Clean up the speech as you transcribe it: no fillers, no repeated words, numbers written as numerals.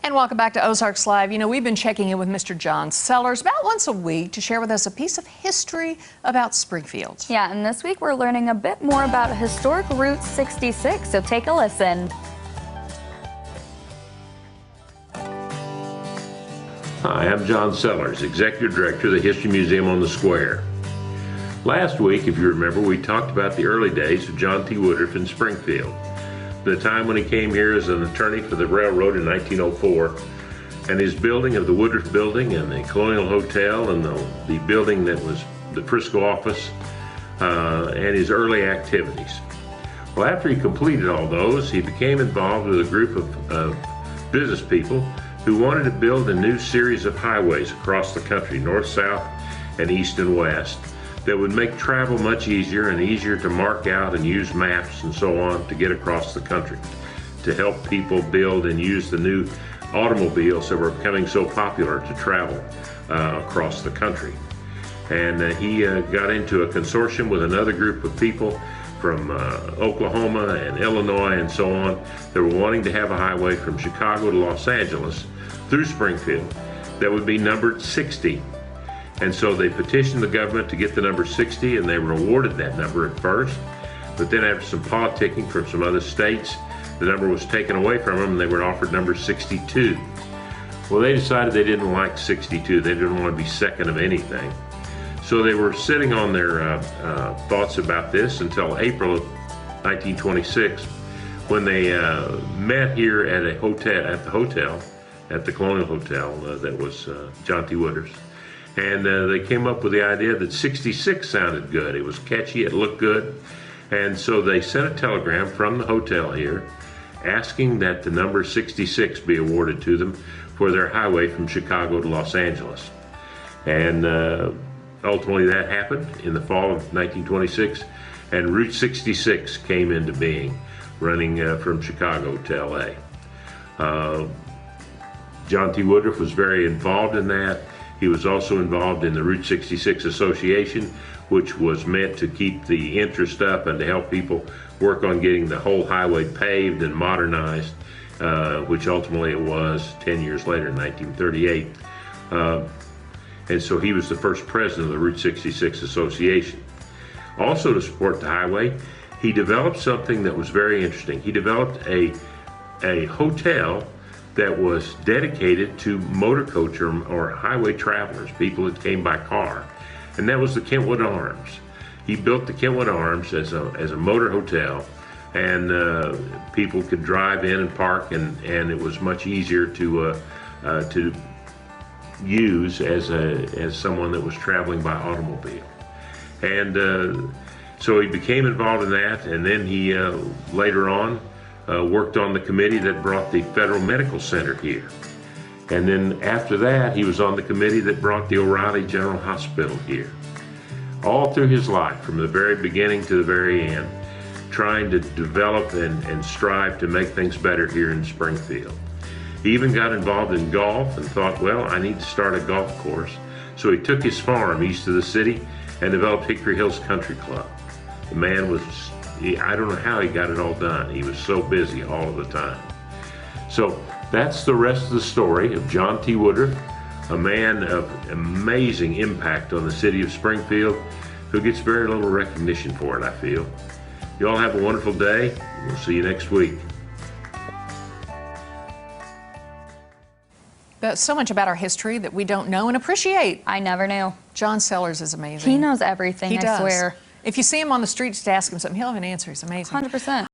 And welcome back to Ozarks Live. You know, we've been checking in with Mr. John Sellars about once a week to share with us a piece of history about Springfield. Yeah, and this week we're learning a bit more about historic Route 66, so take a listen. Hi, I'm John Sellars, Executive Director of the History Museum on the Square. Last week, if you remember, we talked about the early days of John T. Woodruff in Springfield. The time when he came here as an attorney for the railroad in 1904, and his building of the Woodruff Building and the Colonial Hotel and the building that was the Frisco office, and his early activities. Well, after he completed all those, he became involved with a group of business people who wanted to build a new series of highways across the country, north, south, and east and west, that would make travel much easier and easier to mark out and use maps and so on to get across the country, to help people build and use the new automobiles that were becoming so popular to travel across the country. And he got into a consortium with another group of people from Oklahoma and Illinois and so on that were wanting to have a highway from Chicago to Los Angeles through Springfield that would be numbered 60. And so they petitioned the government to get the number 60, and they were awarded that number at first. But then after some politicking from some other states, the number was taken away from them and they were offered number 62. Well, they decided they didn't like 62. They didn't want to be second of anything. So they were sitting on their thoughts about this until April of 1926, when they met here at a hotel, at the Colonial Hotel that was John T. Woodruff's. And they came up with the idea that 66 sounded good. It was catchy, it looked good. And so they sent a telegram from the hotel here asking that the number 66 be awarded to them for their highway from Chicago to Los Angeles. And ultimately that happened in the fall of 1926, and Route 66 came into being, running from Chicago to LA. John T. Woodruff was very involved in that. He was also involved in the Route 66 Association, which was meant to keep the interest up and to help people work on getting the whole highway paved and modernized, which ultimately it was 10 years later in 1938. And so he was the first president of the Route 66 Association. Also, to support the highway, he developed something that was very interesting. He developed a hotel that was dedicated to motor coach or highway travelers, people that came by car, and that was the Kentwood Arms. He built the Kentwood Arms as a motor hotel, and people could drive in and park, and it was much easier to use as someone that was traveling by automobile. And so he became involved in that, and then he later on worked on the committee that brought the Federal Medical Center here. And then after that, he was on the committee that brought the O'Reilly General Hospital here. All through his life, from the very beginning to the very end, trying to develop and strive to make things better here in Springfield. He even got involved in golf and thought, well, I need to start a golf course. So he took his farm east of the city and developed Hickory Hills Country Club. The man was, I don't know how he got it all done. He was so busy all of the time. So that's the rest of the story of John T. Woodruff, a man of amazing impact on the city of Springfield, who gets very little recognition for it, I feel. You all have a wonderful day. We'll see you next week. There's so much about our history that we don't know and appreciate. I never knew. John Sellars is amazing. He knows everything, He does. I swear. If you see him on the street, just ask him something. He'll have an answer. He's amazing. 100%.